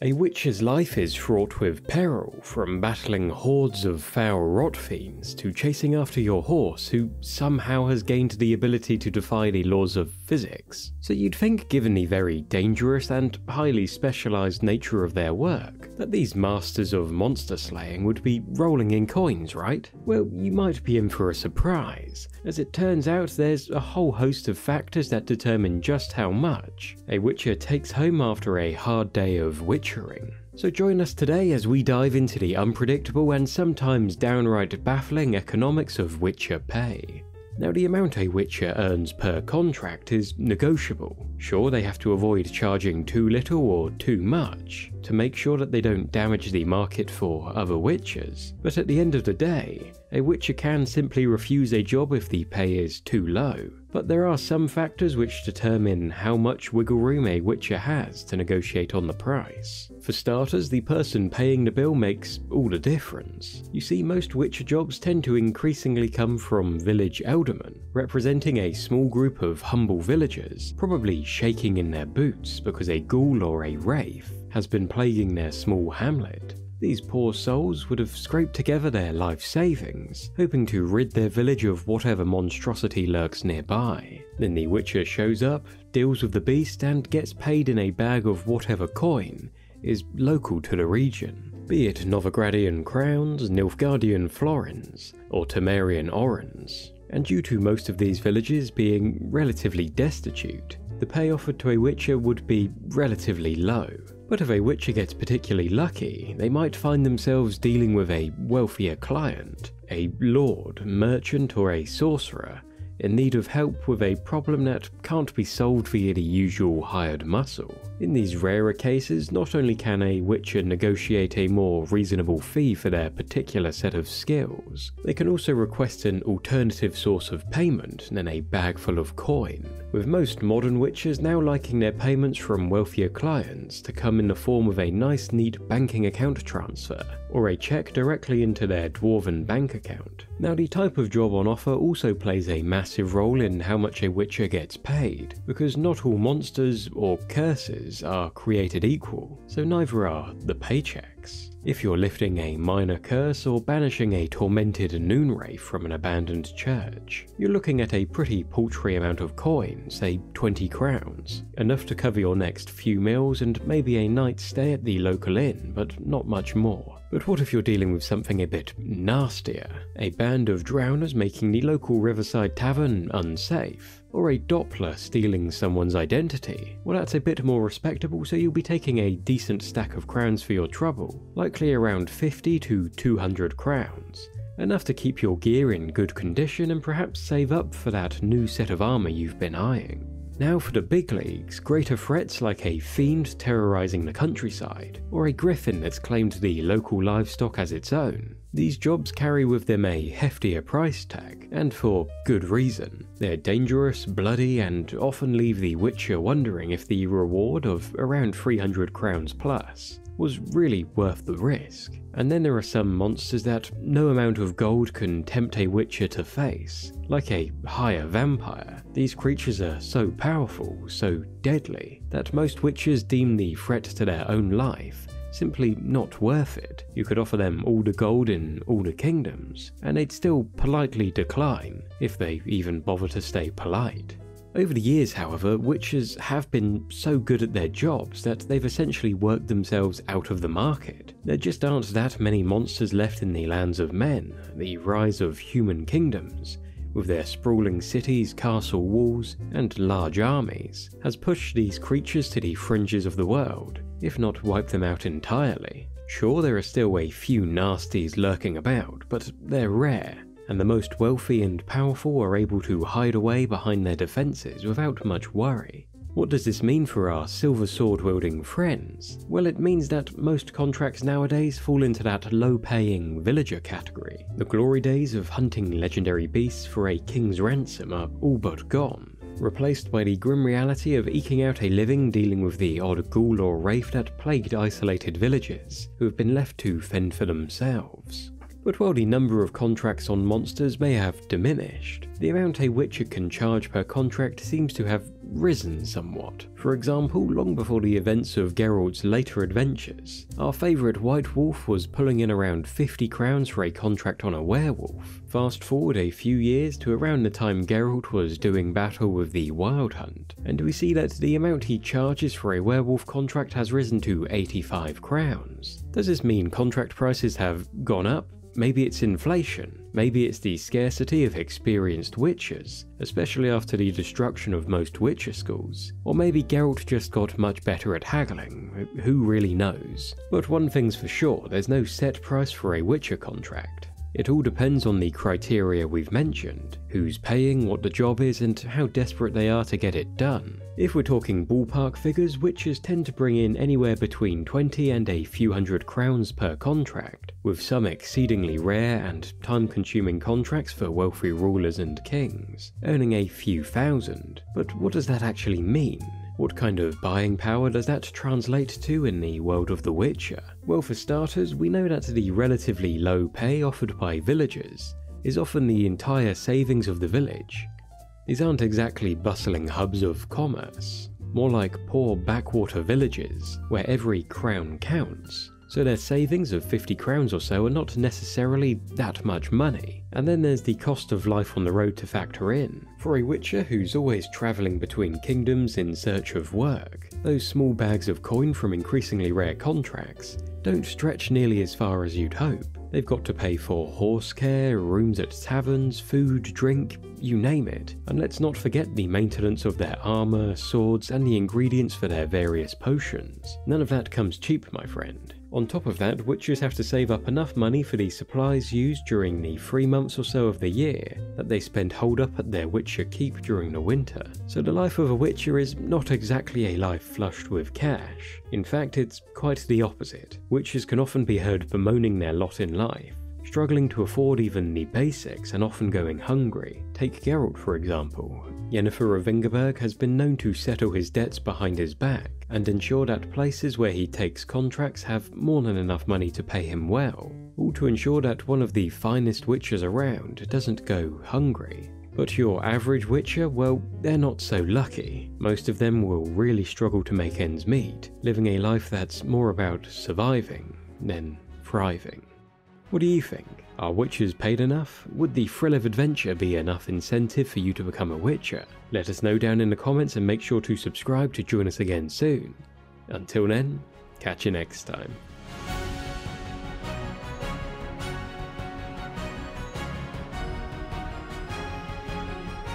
A witcher's life is fraught with peril, from battling hordes of foul rot fiends to chasing after your horse who somehow has gained the ability to defy the laws of physics. So you'd think, given the very dangerous and highly specialised nature of their work, that these masters of monster slaying would be rolling in coins, right? Well, you might be in for a surprise. As it turns out, there's a whole host of factors that determine just how much a witcher takes home after a hard day of witchering. So join us today as we dive into the unpredictable and sometimes downright baffling economics of witcher pay. Now, the amount a witcher earns per contract is negotiable. Sure, they have to avoid charging too little or too much to make sure that they don't damage the market for other witchers, but at the end of the day, a witcher can simply refuse a job if the pay is too low. But there are some factors which determine how much wiggle room a witcher has to negotiate on the price. For starters, the person paying the bill makes all the difference. You see, most witcher jobs tend to increasingly come from village aldermen, representing a small group of humble villagers, probably shaking in their boots because a ghoul or a wraith has been plaguing their small hamlet. These poor souls would have scraped together their life savings, hoping to rid their village of whatever monstrosity lurks nearby. Then the witcher shows up, deals with the beast, and gets paid in a bag of whatever coin is local to the region. Be it Novigradian crowns, Nilfgaardian florins, or Temerian orens. And due to most of these villages being relatively destitute, the pay offered to a witcher would be relatively low. But if a witcher gets particularly lucky, they might find themselves dealing with a wealthier client, a lord, merchant, or a sorcerer, in need of help with a problem that can't be solved via the usual hired muscle. In these rarer cases, not only can a witcher negotiate a more reasonable fee for their particular set of skills, they can also request an alternative source of payment than a bag full of coin, with most modern witchers now liking their payments from wealthier clients to come in the form of a nice neat banking account transfer, or a check directly into their dwarven bank account. Now, the type of job on offer also plays a massive role in how much a witcher gets paid, because not all monsters or curses are created equal, so neither are the paychecks. If you're lifting a minor curse or banishing a tormented noon wraith from an abandoned church, you're looking at a pretty paltry amount of coin, say 20 crowns, enough to cover your next few meals and maybe a night's stay at the local inn, but not much more. But what if you're dealing with something a bit nastier? A band of drowners making the local riverside tavern unsafe? Or a Doppler stealing someone's identity? Well, that's a bit more respectable, so you'll be taking a decent stack of crowns for your trouble, likely around 50 to 200 crowns. Enough to keep your gear in good condition and perhaps save up for that new set of armor you've been eyeing. Now for the big leagues, greater threats like a fiend terrorizing the countryside, or a griffin that's claimed the local livestock as its own. These jobs carry with them a heftier price tag, and for good reason. They're dangerous, bloody, and often leave the witcher wondering if the reward of around 300 crowns plus was really worth the risk. And then there are some monsters that no amount of gold can tempt a witcher to face, like a higher vampire. These creatures are so powerful, so deadly, that most witchers deem the threat to their own life simply not worth it. You could offer them all the gold in all the kingdoms, and they'd still politely decline, if they even bother to stay polite. Over the years, however, witchers have been so good at their jobs that they've essentially worked themselves out of the market. There just aren't that many monsters left in the lands of men. The rise of human kingdoms, with their sprawling cities, castle walls, and large armies, has pushed these creatures to the fringes of the world, if not wiped them out entirely. Sure, there are still a few nasties lurking about, but they're rare, and the most wealthy and powerful are able to hide away behind their defences without much worry. What does this mean for our silver sword-wielding friends? Well, it means that most contracts nowadays fall into that low-paying villager category. The glory days of hunting legendary beasts for a king's ransom are all but gone, replaced by the grim reality of eking out a living dealing with the odd ghoul or wraith that plagued isolated villages, who have been left to fend for themselves. But while the number of contracts on monsters may have diminished, the amount a witcher can charge per contract seems to have risen somewhat. For example, long before the events of Geralt's later adventures, our favourite White Wolf was pulling in around 50 crowns for a contract on a werewolf. Fast forward a few years to around the time Geralt was doing battle with the Wild Hunt, and we see that the amount he charges for a werewolf contract has risen to 85 crowns. Does this mean contract prices have gone up? Maybe it's inflation. Maybe it's the scarcity of experienced witchers, especially after the destruction of most witcher schools. Or maybe Geralt just got much better at haggling. Who really knows? But one thing's for sure, there's no set price for a witcher contract. It all depends on the criteria we've mentioned, who's paying, what the job is, and how desperate they are to get it done. If we're talking ballpark figures, witchers tend to bring in anywhere between 20 and a few hundred crowns per contract, with some exceedingly rare and time-consuming contracts for wealthy rulers and kings, earning a few thousand. But what does that actually mean? What kind of buying power does that translate to in the world of The Witcher? Well, for starters, we know that the relatively low pay offered by villagers is often the entire savings of the village. These aren't exactly bustling hubs of commerce, more like poor backwater villages where every crown counts. So their savings of 50 crowns or so are not necessarily that much money. And then there's the cost of life on the road to factor in. For a witcher who's always travelling between kingdoms in search of work, those small bags of coin from increasingly rare contracts don't stretch nearly as far as you'd hope. They've got to pay for horse care, rooms at taverns, food, drink, you name it. And let's not forget the maintenance of their armour, swords, and the ingredients for their various potions. None of that comes cheap, my friend. On top of that, witchers have to save up enough money for the supplies used during the 3 months or so of the year that they spend holed up at their witcher keep during the winter. So the life of a witcher is not exactly a life flushed with cash. In fact, it's quite the opposite. Witchers can often be heard bemoaning their lot in life, struggling to afford even the basics and often going hungry. Take Geralt, for example. Yennefer of Ingeborg has been known to settle his debts behind his back and ensure that places where he takes contracts have more than enough money to pay him well, all to ensure that one of the finest witchers around doesn't go hungry. But your average witcher, well, they're not so lucky. Most of them will really struggle to make ends meet, living a life that's more about surviving than thriving. What do you think? Are witchers paid enough? Would the thrill of adventure be enough incentive for you to become a witcher? Let us know down in the comments and make sure to subscribe to join us again soon. Until then, catch you next time.